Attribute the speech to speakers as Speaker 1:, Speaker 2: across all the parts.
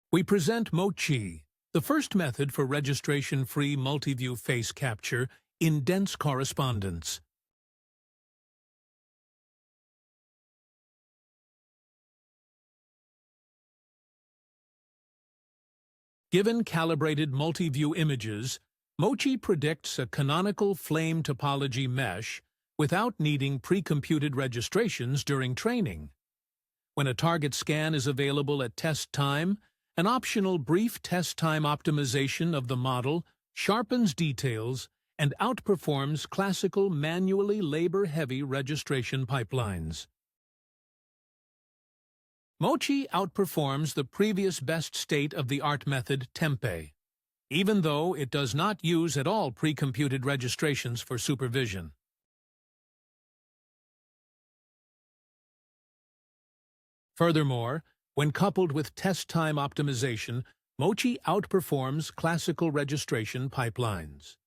Speaker 1: We present MOCHI, the first method for registration-free multi-view face capture in dense correspondence. Given calibrated multi-view images, MOCHI predicts a canonical flame topology mesh without needing pre-computed registrations during training. When a target scan is available at test time, an optional brief test time optimization of the model sharpens details and outperforms classical manually labor-heavy registration pipelines. MOCHI outperforms the previous best state-of-the-art method Tempe, even though it does not use at all pre-computed registrations for supervision. Furthermore, when coupled with test time optimization, MOCHI outperforms classical registration pipelines.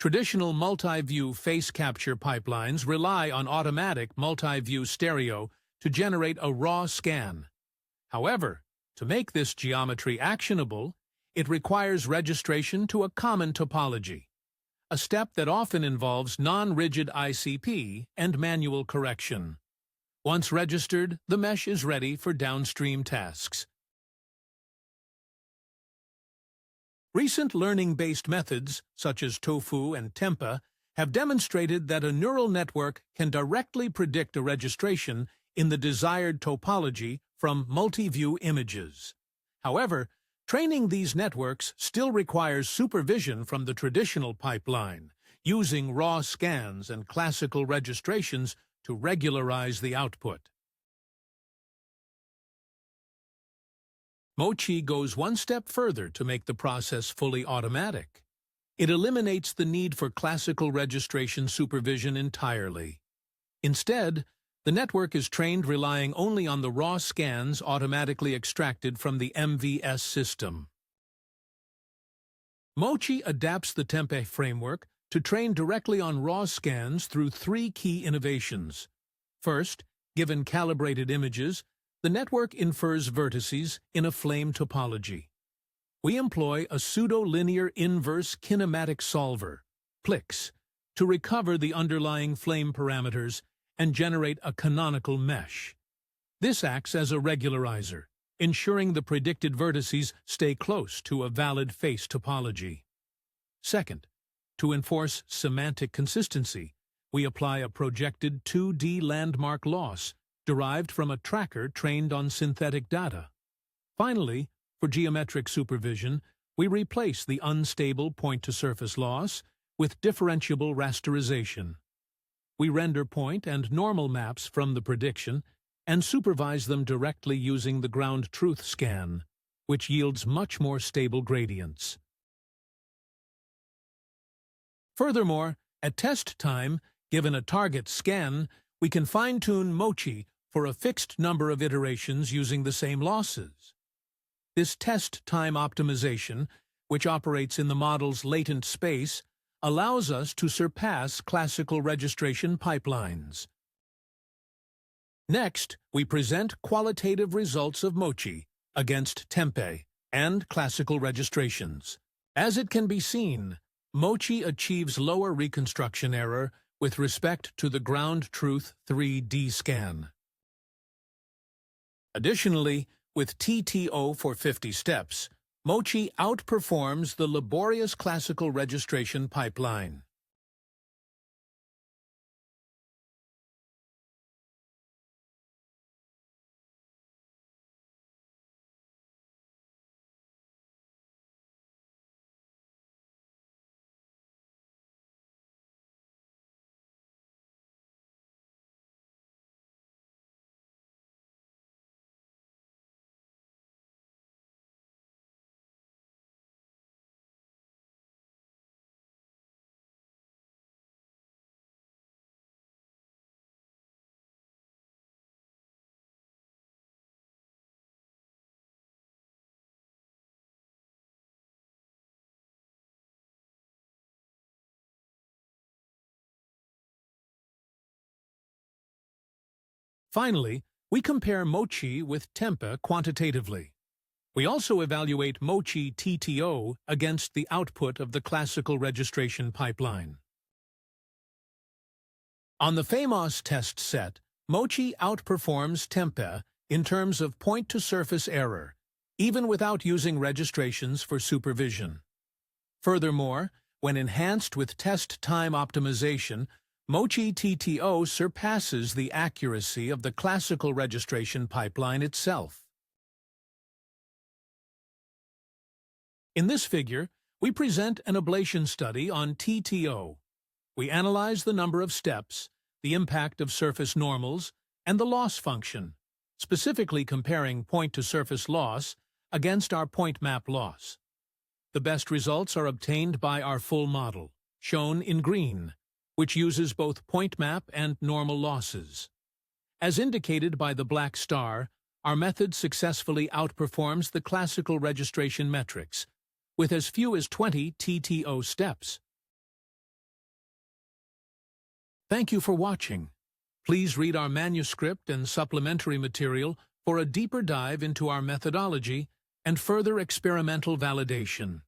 Speaker 1: Traditional multi-view face capture pipelines rely on automatic multi-view stereo to generate a raw scan. However, to make this geometry actionable, it requires registration to a common topology, a step that often involves non-rigid ICP and manual correction. Once registered, the mesh is ready for downstream tasks. Recent learning-based methods, such as TOFU and TEMPA, have demonstrated that a neural network can directly predict a registration in the desired topology from multi-view images. However, training these networks still requires supervision from the traditional pipeline, using raw scans and classical registrations to regularize the output. MOCHI goes one step further to make the process fully automatic. It eliminates the need for classical registration supervision entirely. Instead, the network is trained relying only on the raw scans automatically extracted from the MVS system. MOCHI adapts the Tempe framework to train directly on raw scans through three key innovations. First, given calibrated images, the network infers vertices in a flame topology. We employ a pseudo-linear inverse kinematic solver, PLIX, to recover the underlying flame parameters and generate a canonical mesh. This acts as a regularizer, ensuring the predicted vertices stay close to a valid face topology. Second, to enforce semantic consistency, we apply a projected 2D landmark loss derived from a tracker trained on synthetic data. Finally, for geometric supervision, we replace the unstable point-to-surface loss with differentiable rasterization. We render point and normal maps from the prediction and supervise them directly using the ground truth scan, which yields much more stable gradients. Furthermore, at test time, given a target scan, we can fine-tune MOCHI for a fixed number of iterations using the same losses. This test time optimization, which operates in the model's latent space, allows us to surpass classical registration pipelines. Next, we present qualitative results of MOCHI against Tempe and classical registrations. As it can be seen, MOCHI achieves lower reconstruction error with respect to the ground truth 3D scan. Additionally, with TTO for 50 steps, MOCHI outperforms the laborious classical registration pipeline. Finally, we compare MOCHI with TEMPE quantitatively. We also evaluate MOCHI TTO against the output of the classical registration pipeline. On the FAMOS test set, MOCHI outperforms TEMPE in terms of point-to-surface error, even without using registrations for supervision. Furthermore, when enhanced with test time optimization, MOCHI TTO surpasses the accuracy of the classical registration pipeline itself. In this figure, we present an ablation study on TTO. We analyze the number of steps, the impact of surface normals, and the loss function, specifically comparing point-to-surface loss against our point map loss. The best results are obtained by our full model, shown in green, which uses both point map and normal losses. As indicated by the black star, our method successfully outperforms the classical registration metrics, with as few as 20 TTO steps. Thank you for watching. Please read our manuscript and supplementary material for a deeper dive into our methodology and further experimental validation.